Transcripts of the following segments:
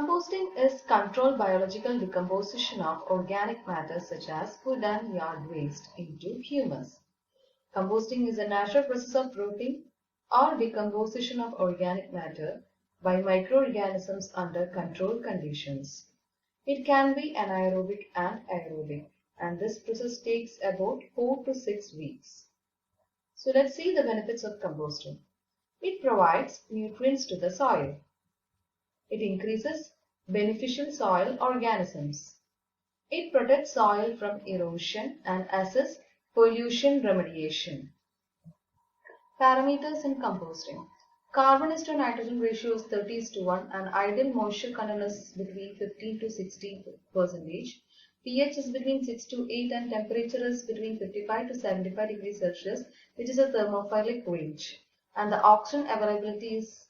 Composting is controlled biological decomposition of organic matter such as food and yard waste into humus. Composting is a natural process of rotting or decomposition of organic matter by microorganisms under controlled conditions. It can be anaerobic and aerobic, and this process takes about 4 to 6 weeks. So let's see the benefits of composting. It provides nutrients to the soil. It increases beneficial soil organisms. It protects soil from erosion and assists pollution remediation. Parameters in composting. Carbon is to nitrogen ratio is 30:1 and ideal moisture content is between 15 to 60%. pH is between 6 to 8 and temperature is between 55 to 75 degrees Celsius, which is a thermophilic range. And the oxygen availability is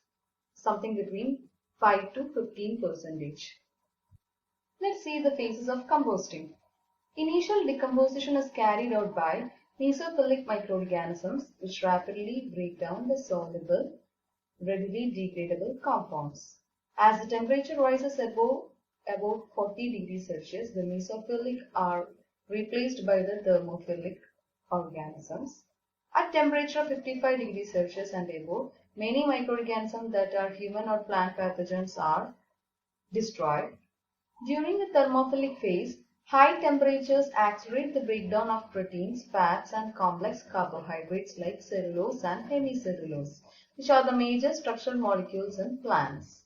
something between 5 to 15%. Let's see the phases of composting. Initial decomposition is carried out by mesophilic microorganisms which rapidly break down the soluble, readily degradable compounds. As the temperature rises above about 40 degrees Celsius, the mesophilic are replaced by the thermophilic organisms. At temperature of 55 degrees Celsius and above, many microorganisms that are human or plant pathogens are destroyed. During the thermophilic phase, high temperatures accelerate the breakdown of proteins, fats, and complex carbohydrates like cellulose and hemicellulose, which are the major structural molecules in plants.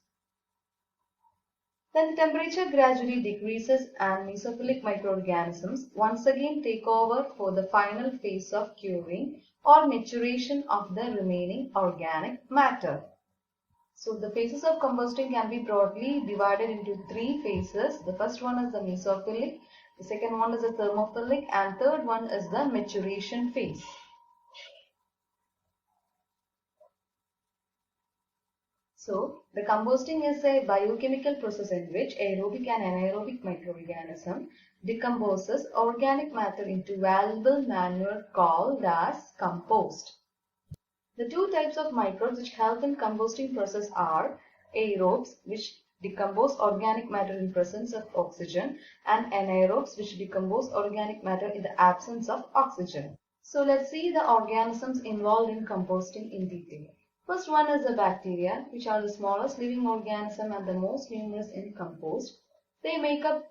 Then the temperature gradually decreases and mesophilic microorganisms once again take over for the final phase of curing or maturation of the remaining organic matter. So the phases of composting can be broadly divided into 3 phases. The first one is the mesophilic, the second one is the thermophilic, and third one is the maturation phase. So the composting is a biochemical process in which aerobic and anaerobic microorganism decomposes organic matter into valuable manure called as compost. The 2 types of microbes which help in composting process are aerobes, which decompose organic matter in presence of oxygen, and anaerobes, which decompose organic matter in the absence of oxygen. So let's see the organisms involved in composting in detail. First one is the bacteria, which are the smallest living organism and the most numerous in compost. They make up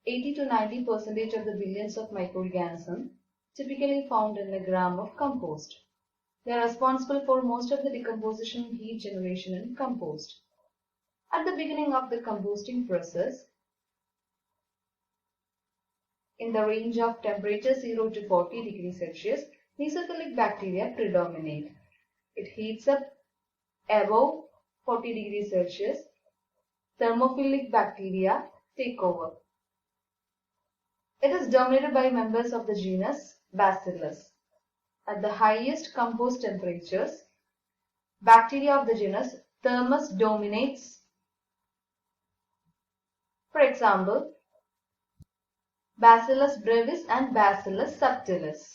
80 to 90% of the billions of microorganisms typically found in a gram of compost. They are responsible for most of the decomposition and heat generation in compost. At the beginning of the composting process, in the range of temperature 0 to 40 degrees Celsius, mesophilic bacteria predominate. It heats up above 40 degrees Celsius. Thermophilic bacteria take over. It is dominated by members of the genus Bacillus. At the highest compost temperatures, bacteria of the genus Thermus dominates. For example, Bacillus brevis and Bacillus subtilis.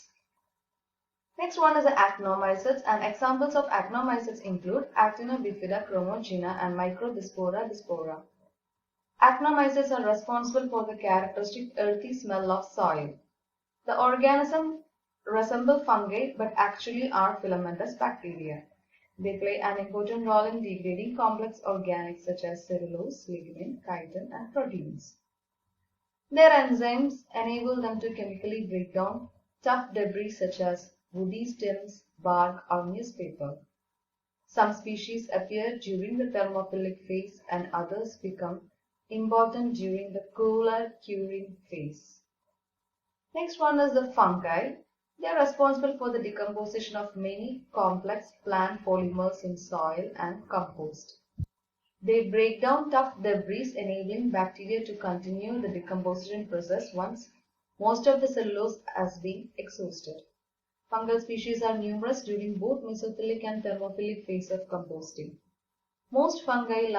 Next one is the actinomycetes, and examples of actinomycetes include Actinobifida chromogena and Microbispora bispora. Actinomycetes are responsible for the characteristic earthy smell of soil. The organism resemble fungi but actually are filamentous bacteria. They play an important role in degrading complex organics such as cellulose, lignin, chitin, and proteins. Their enzymes enable them to chemically break down tough debris such as woody stems, bark, or newspaper. Some species appear during the thermophilic phase and others become important during the cooler curing phase. Next one is the fungi. They are responsible for the decomposition of many complex plant polymers in soil and compost. They break down tough debris, enabling bacteria to continue the decomposition process once most of the cellulose has been exhausted. Fungal species are numerous during both mesophilic and thermophilic phase of composting. Most fungi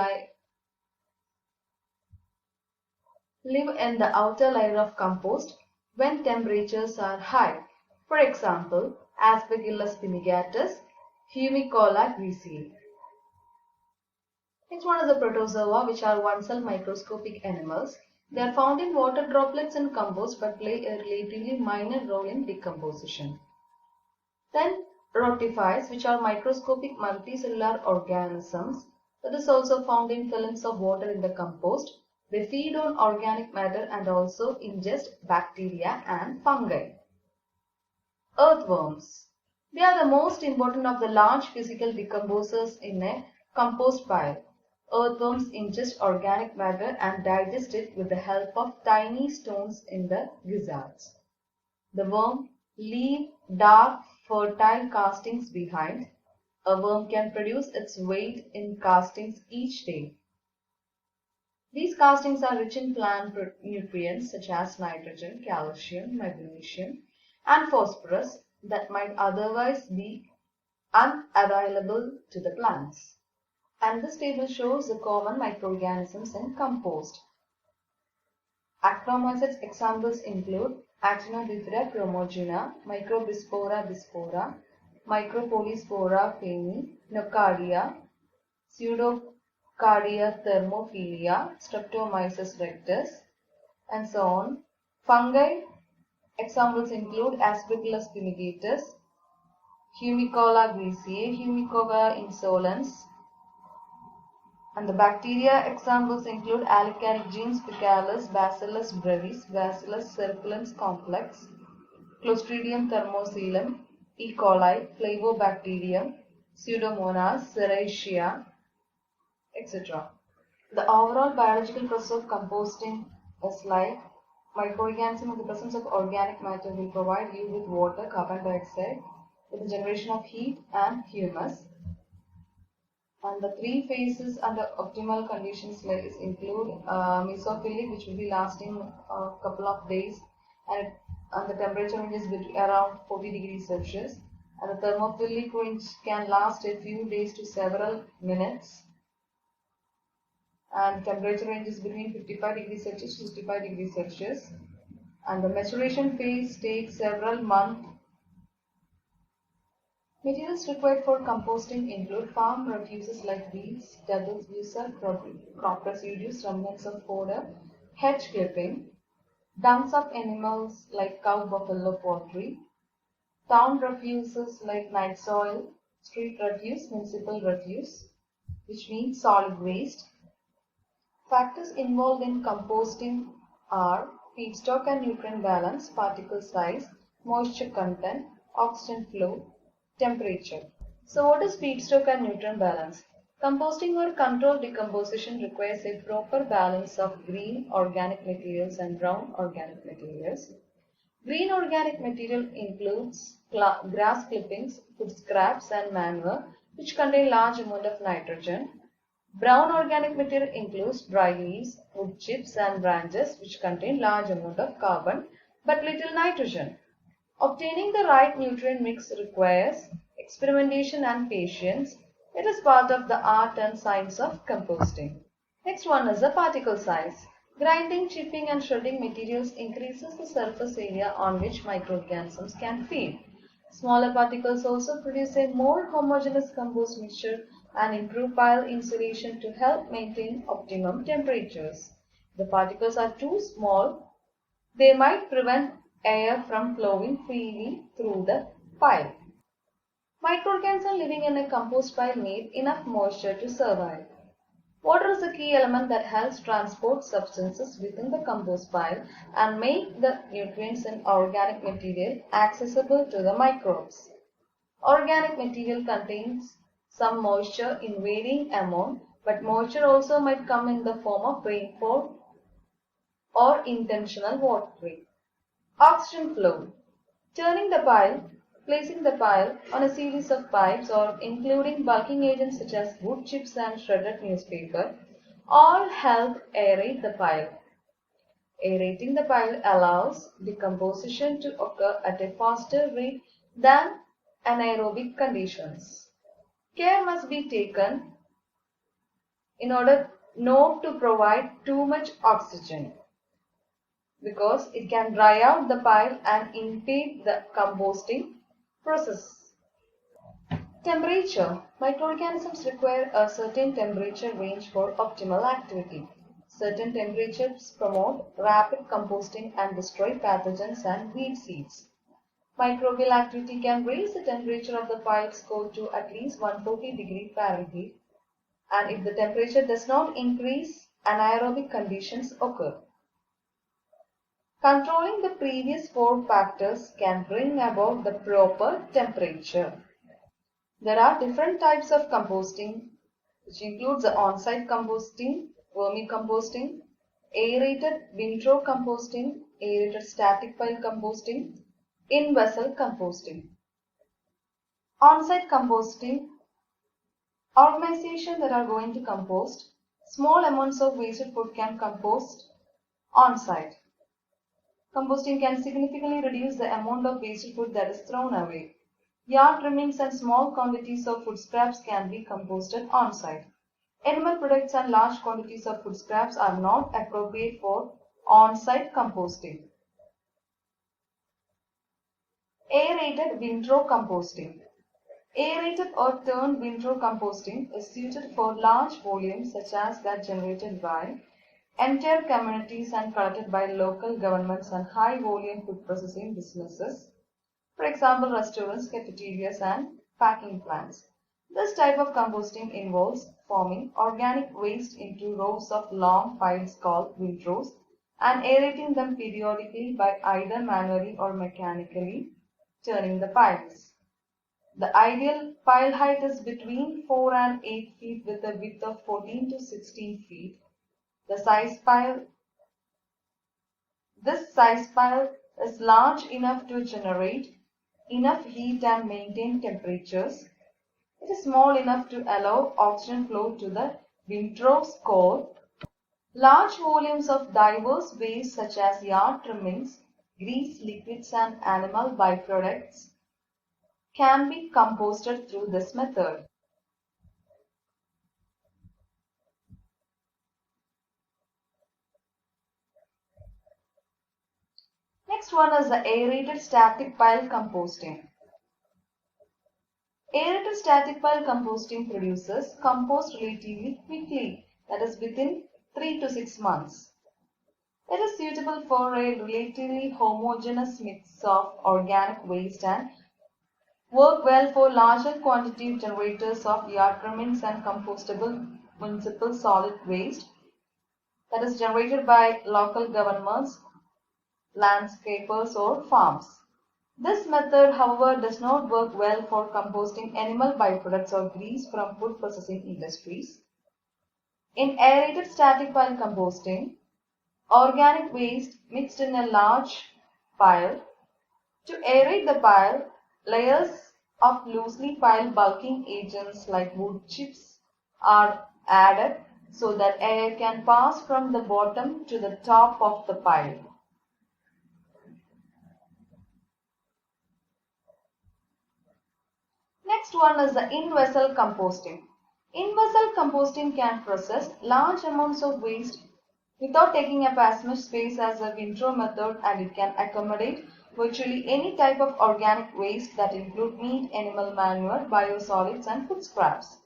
live in the outer layer of compost when temperatures are high. For example, Aspergillus fumigatus, Humicola griseae. Next one is the protozoa, which are one-cell microscopic animals. They are found in water droplets and compost but play a relatively minor role in decomposition. Then rotifers, which are microscopic multicellular organisms. That is also found in films of water in the compost. They feed on organic matter and also ingest bacteria and fungi. Earthworms. They are the most important of the large physical decomposers in a compost pile. Earthworms ingest organic matter and digest it with the help of tiny stones in the gizzards. The worm leave dark, fertile castings behind. A worm can produce its weight in castings each day. These castings are rich in plant nutrients such as nitrogen, calcium, magnesium, and phosphorus that might otherwise be unavailable to the plants. And this table shows the common microorganisms in compost. Actinomycetes examples include Actinobifida chromogena, Microbispora bispora, Micropolyspora femi, Nocardia, Pseudocardia thermophilia, Streptomyces rectus, and so on. Fungi examples include Aspergillus fumigatus, Humicola griseae, Humicola insolens, and the bacteria examples include Alicaric genes, Bacillus, Bacillus brevis, Bacillus circulans complex, Clostridium thermocoelum, E. coli, Flavobacterium, Pseudomonas, Serratia, etc. The overall biological process of composting is like microorganism in the presence of organic matter will provide you with water, carbon dioxide, with the generation of heat and humus. And the three phases under optimal conditions include mesophilic, which will be lasting a couple of days, and the temperature range is around 40 degrees Celsius. And the thermophilic range can last a few days to several minutes. And temperature range is between 55 degrees Celsius to 65 degrees Celsius. And the maturation phase takes several months. Materials required for composting include farm refuses like weeds, double user crop residues, remnants of fodder, hedge clipping, dungs of animals like cow, buffalo, poultry, town refuses like night soil, street refuse, municipal refuse, which means solid waste. Factors involved in composting are feedstock and nutrient balance, particle size, moisture content, oxygen flow, temperature. So what is feedstock and nutrient balance? Composting or controlled decomposition requires a proper balance of green organic materials and brown organic materials. Green organic material includes grass clippings, food scraps and manure, which contain large amount of nitrogen. Brown organic material includes dry leaves, wood chips and branches, which contain large amount of carbon but little nitrogen. Obtaining the right nutrient mix requires experimentation and patience. It is part of the art and science of composting. Next one is the particle size. Grinding, chipping and shredding materials increases the surface area on which microorganisms can feed. Smaller particles also produce a more homogeneous compost mixture and improve pile insulation to help maintain optimum temperatures. If the particles are too small, they might prevent air from flowing freely through the pile. Microorganisms living in a compost pile need enough moisture to survive. Water is a key element that helps transport substances within the compost pile and make the nutrients in organic material accessible to the microbes. Organic material contains some moisture in varying amount, but moisture also might come in the form of rainfall or intentional watering. Oxygen flow. Turning the pile, placing the pile on a series of pipes or including bulking agents such as wood chips and shredded newspaper all help aerate the pile. Aerating the pile allows decomposition to occur at a faster rate than anaerobic conditions. Care must be taken in order not to provide too much oxygen, because it can dry out the pile and impede the composting process. Temperature. Microorganisms require a certain temperature range for optimal activity. Certain temperatures promote rapid composting and destroy pathogens and weed seeds. Microbial activity can raise the temperature of the pile score to at least 140°F, and if the temperature does not increase, anaerobic conditions occur. Controlling the previous four factors can bring about the proper temperature. There are different types of composting, which includes the on-site composting, vermicomposting, aerated windrow composting, aerated static pile composting, in-vessel composting. On-site composting, organizations that are going to compost, small amounts of wasted food can compost on-site. Composting can significantly reduce the amount of wasted food that is thrown away. Yard trimmings and small quantities of food scraps can be composted on-site. Animal products and large quantities of food scraps are not appropriate for on-site composting. Aerated windrow composting. Aerated or turned windrow composting is suited for large volumes such as that generated by entire communities and collected by local governments and high-volume food processing businesses. For example, restaurants, cafeterias, and packing plants. This type of composting involves forming organic waste into rows of long piles called windrows and aerating them periodically by either manually or mechanically turning the piles. The ideal pile height is between 4 and 8 feet with a width of 14 to 16 feet. This size pile is large enough to generate enough heat and maintain temperatures. It is small enough to allow oxygen flow to the windrow's core. Large volumes of diverse waste such as yard trimmings, grease, liquids, and animal byproducts can be composted through this method. Next one is the aerated static pile composting. Aerated static pile composting produces compost relatively quickly, that is within 3 to 6 months. It is suitable for a relatively homogeneous mix of organic waste and work well for larger quantity generators of yard trimmings and compostable municipal solid waste that is generated by local governments, landscapers, or farms. This method, however, does not work well for composting animal byproducts or grease from food processing industries. In aerated static pile composting, organic waste mixed in a large pile. To aerate the pile, layers of loosely piled bulking agents like wood chips are added so that air can pass from the bottom to the top of the pile. Next one is the in-vessel composting. In-vessel composting can process large amounts of waste without taking up as much space as a windrow method, and it can accommodate virtually any type of organic waste that include meat, animal manure, biosolids, and food scraps.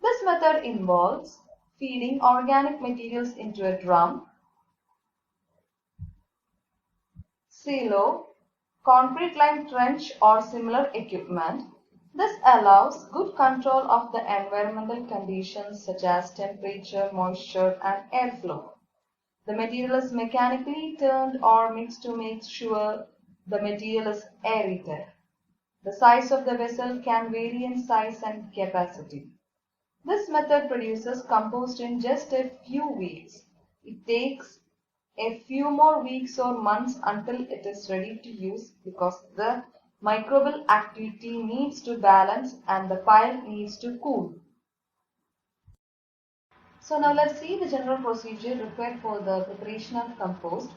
This method involves feeding organic materials into a drum, silo, concrete lined trench, or similar equipment. This allows good control of the environmental conditions such as temperature, moisture, and airflow. The material is mechanically turned or mixed to make sure the material is aerated. The size of the vessel can vary in size and capacity. This method produces compost in just a few weeks. It takes a few more weeks or months until it is ready to use because the microbial activity needs to balance and the pile needs to cool. So now let's see the general procedure required for the preparation of compost.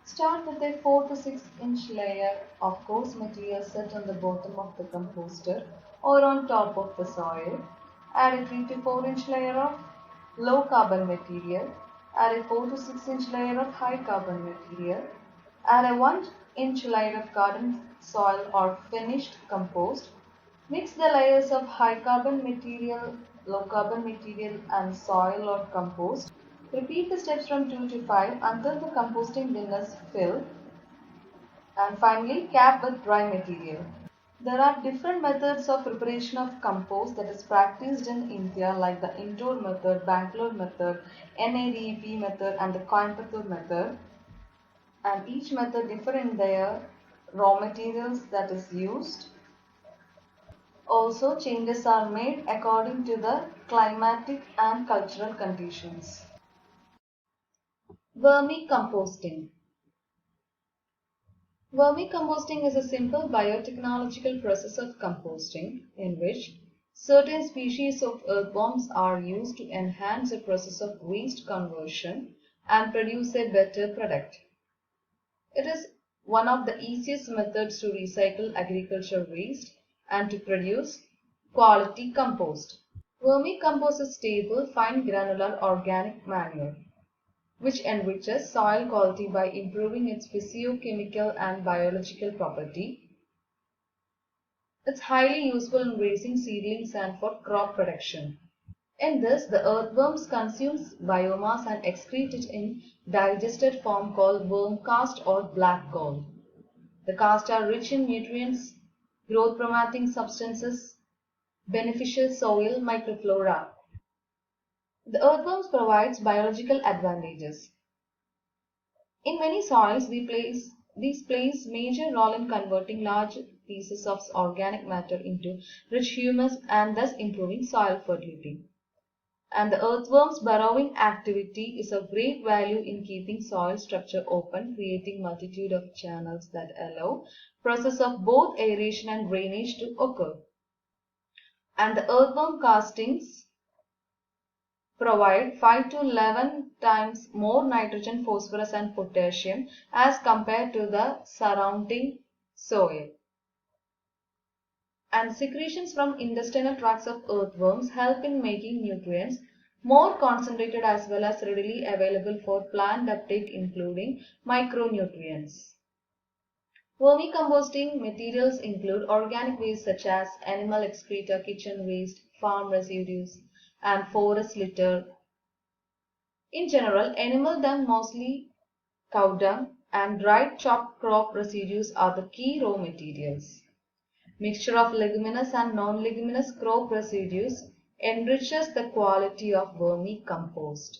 Start with a 4 to 6 inch layer of coarse material set on the bottom of the composter or on top of the soil. Add a 3 to 4 inch layer of low carbon material. Add a 4 to 6 inch layer of high carbon material. Add a 1 inch layer of garden soil or finished compost. Mix the layers of high carbon material, low carbon material and soil or compost. Repeat the steps from 2 to 5 until the composting bin is filled, and finally cap with dry material. There are different methods of preparation of compost that is practiced in India, like the Indore method, Bangalore method, NADEP method and the Coimbatore method, and each method differ in their raw materials that is used. Also, changes are made according to the climatic and cultural conditions. Vermicomposting. Vermicomposting is a simple biotechnological process of composting in which certain species of earthworms are used to enhance the process of waste conversion and produce a better product. It is one of the easiest methods to recycle agriculture waste and to produce quality compost. Vermicompost is stable, fine granular organic manure, which enriches soil quality by improving its physiochemical and biological property. It's highly useful in raising seedlings and for crop production. In this, the earthworms consumes biomass and excrete it in digested form called worm cast or black coal. The casts are rich in nutrients, growth promoting substances, beneficial soil microflora. The earthworms provides biological advantages. In many soils, these plays major role in converting large pieces of organic matter into rich humus and thus improving soil fertility. And the earthworm's burrowing activity is of great value in keeping soil structure open, creating multitude of channels that allow process of both aeration and drainage to occur. And the earthworm castings provide 5 to 11 times more nitrogen, phosphorus and potassium as compared to the surrounding soil. And secretions from intestinal tracts of earthworms help in making nutrients more concentrated as well as readily available for plant uptake, including micronutrients. Vermicomposting materials include organic waste such as animal excreta, kitchen waste, farm residues, and forest litter. In general, animal dung, mostly cow dung, and dried chopped crop residues are the key raw materials. Mixture of leguminous and non-leguminous crop residues enriches the quality of vermicompost.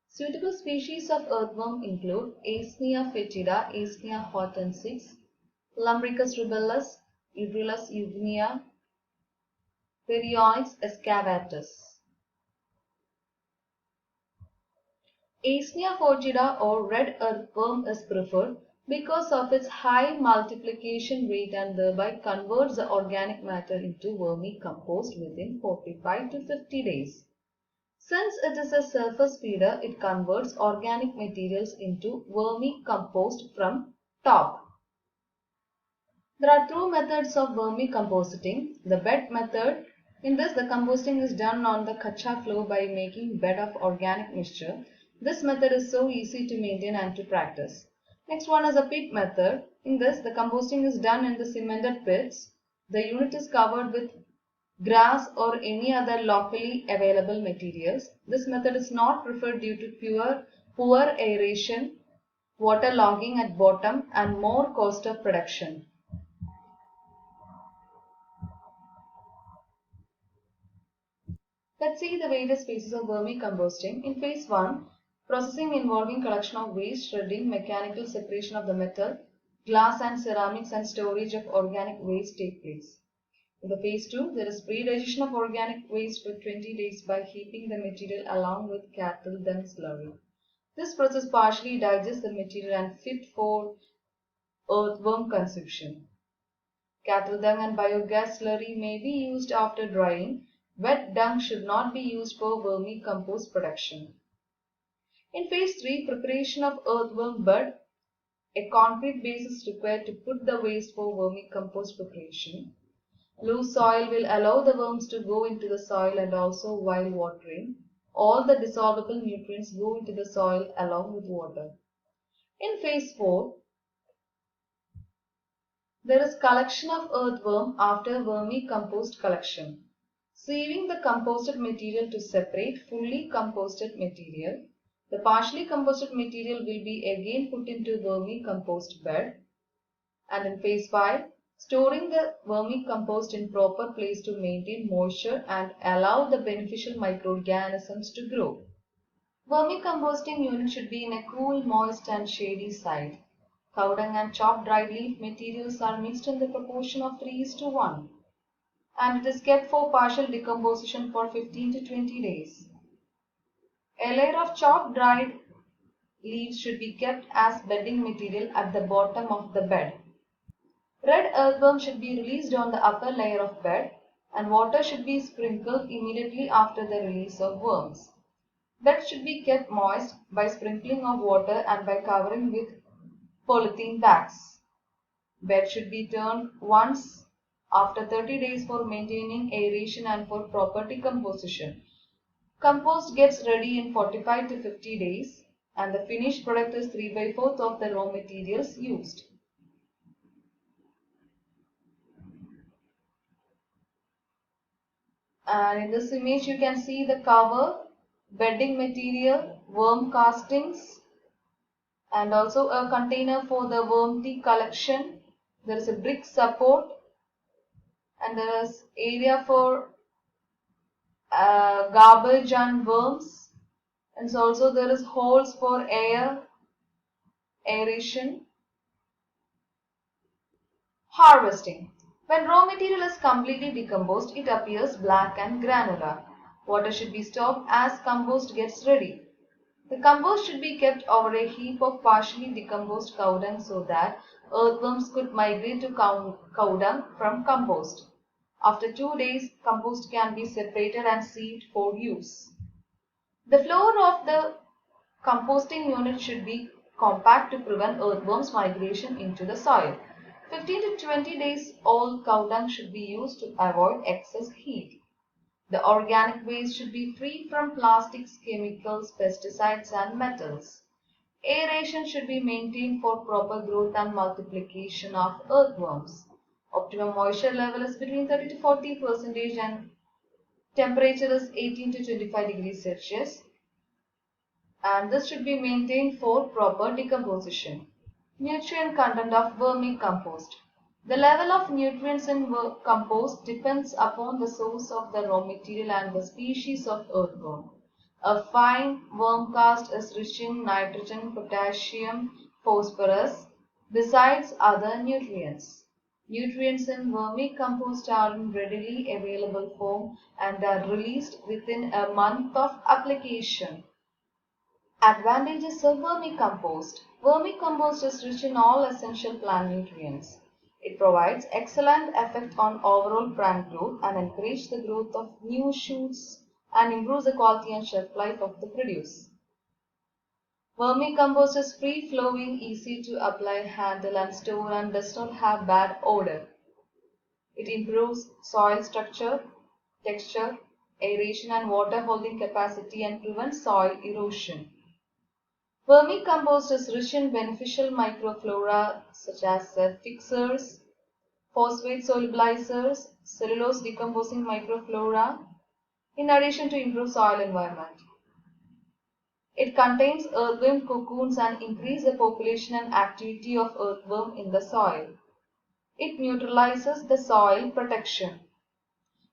Suitable species of earthworm include Aesnia fetida, Aesnia hortensis, Lumbricus rubellus, Euryalus eugenia, Perioides excavatus. Aesnia fetida or red earthworm is preferred because of its high multiplication rate and thereby converts the organic matter into vermicompost within 45 to 50 days. Since it is a surface feeder, it converts organic materials into vermicompost from top. There are two methods of vermicomposting. The bed method. In this, the composting is done on the kacha floor by making bed of organic mixture. This method is so easy to maintain and to practice. Next one is a pit method. In this, the composting is done in the cemented pits. The unit is covered with grass or any other locally available materials. This method is not preferred due to poor aeration, water logging at bottom and more cost of production. Let's see the various phases of vermicomposting. In phase 1, processing involving collection of waste, shredding, mechanical separation of the metal, glass and ceramics and storage of organic waste take place. In the phase 2, there is pre-digestion of organic waste for 20 days by heating the material along with cattle dung slurry. This process partially digests the material and fit for earthworm consumption. Cattle dung and biogas slurry may be used after drying. Wet dung should not be used for vermicompost production. In phase 3, preparation of earthworm bed. A concrete base is required to put the waste for vermicompost preparation. Loose soil will allow the worms to go into the soil, and also while watering, all the dissolvable nutrients go into the soil along with water. In phase 4, There is collection of earthworm after vermicompost collection. Sieving the composted material to separate fully composted material. The partially composted material will be again put into vermicompost bed. And in phase 5, storing the vermicompost in proper place to maintain moisture and allow the beneficial microorganisms to grow. Vermicomposting unit should be in a cool, moist and shady site. Cow dung and chopped dried leaf materials are mixed in the proportion of 3:1 and it is kept for partial decomposition for 15 to 20 days. A layer of chopped dried leaves should be kept as bedding material at the bottom of the bed. Red earthworm should be released on the upper layer of bed and water should be sprinkled immediately after the release of worms. Bed should be kept moist by sprinkling of water and by covering with polythene bags. Bed should be turned once after 30 days for maintaining aeration and for proper decomposition. Compost gets ready in 45 to 50 days and the finished product is 3/4 of the raw materials used. And in this image you can see the cover, bedding material, worm castings, and also a container for the worm tea collection. There is a brick support and there is area for garbage and worms, and so also there is holes for aeration. Harvesting. When raw material is completely decomposed, it appears black and granular. Water should be stopped as compost gets ready. The compost should be kept over a heap of partially decomposed cow dung so that earthworms could migrate to cow dung from compost. After 2 days, compost can be separated and sieved for use. The floor of the composting unit should be compact to prevent earthworms migration into the soil. 15 to 20 days old cow dung should be used to avoid excess heat. The organic waste should be free from plastics, chemicals, pesticides and metals. Aeration should be maintained for proper growth and multiplication of earthworms. Optimum moisture level is between 30 to 40% and temperature is 18 to 25 degrees Celsius. And this should be maintained for proper decomposition. Nutrient content of vermicompost. The level of nutrients in compost depends upon the source of the raw material and the species of earthworm. A fine worm cast is rich in nitrogen, potassium, phosphorus, besides other nutrients. Nutrients in vermicompost are in readily available form and are released within a month of application. Advantages of vermicompost. Vermicompost is rich in all essential plant nutrients. It provides excellent effect on overall plant growth and encourages the growth of new shoots and improves the quality and shelf life of the produce. Vermicompost is free-flowing, easy to apply, handle and store and does not have bad odor. It improves soil structure, texture, aeration and water holding capacity and prevents soil erosion. Vermicompost is rich in beneficial microflora such as fixers, phosphate solubilizers, cellulose decomposing microflora, in addition to improve soil environment. It contains earthworm cocoons and increase the population and activity of earthworm in the soil. It neutralizes the soil protection.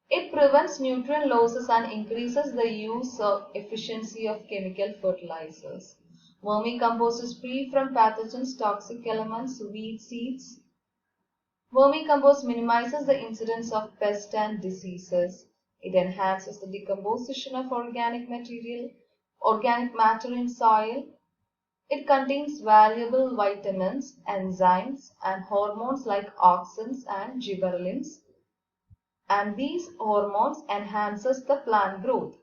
It prevents nutrient losses and increases the use of efficiency of chemical fertilizers. Vermicompost is free from pathogens, toxic elements, weed seeds. Vermicompost minimizes the incidence of pests and diseases. It enhances the decomposition of organic matter in soil. It contains valuable vitamins, enzymes, and hormones like auxins and gibberellins. And these hormones enhances the plant growth.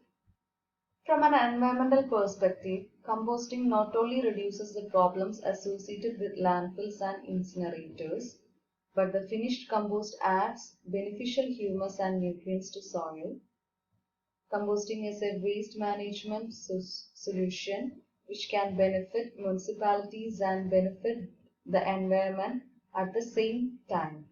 From an environmental perspective, composting not only reduces the problems associated with landfills and incinerators, but the finished compost adds beneficial humus and nutrients to soil. Composting is a waste management solution which can benefit municipalities and benefit the environment at the same time.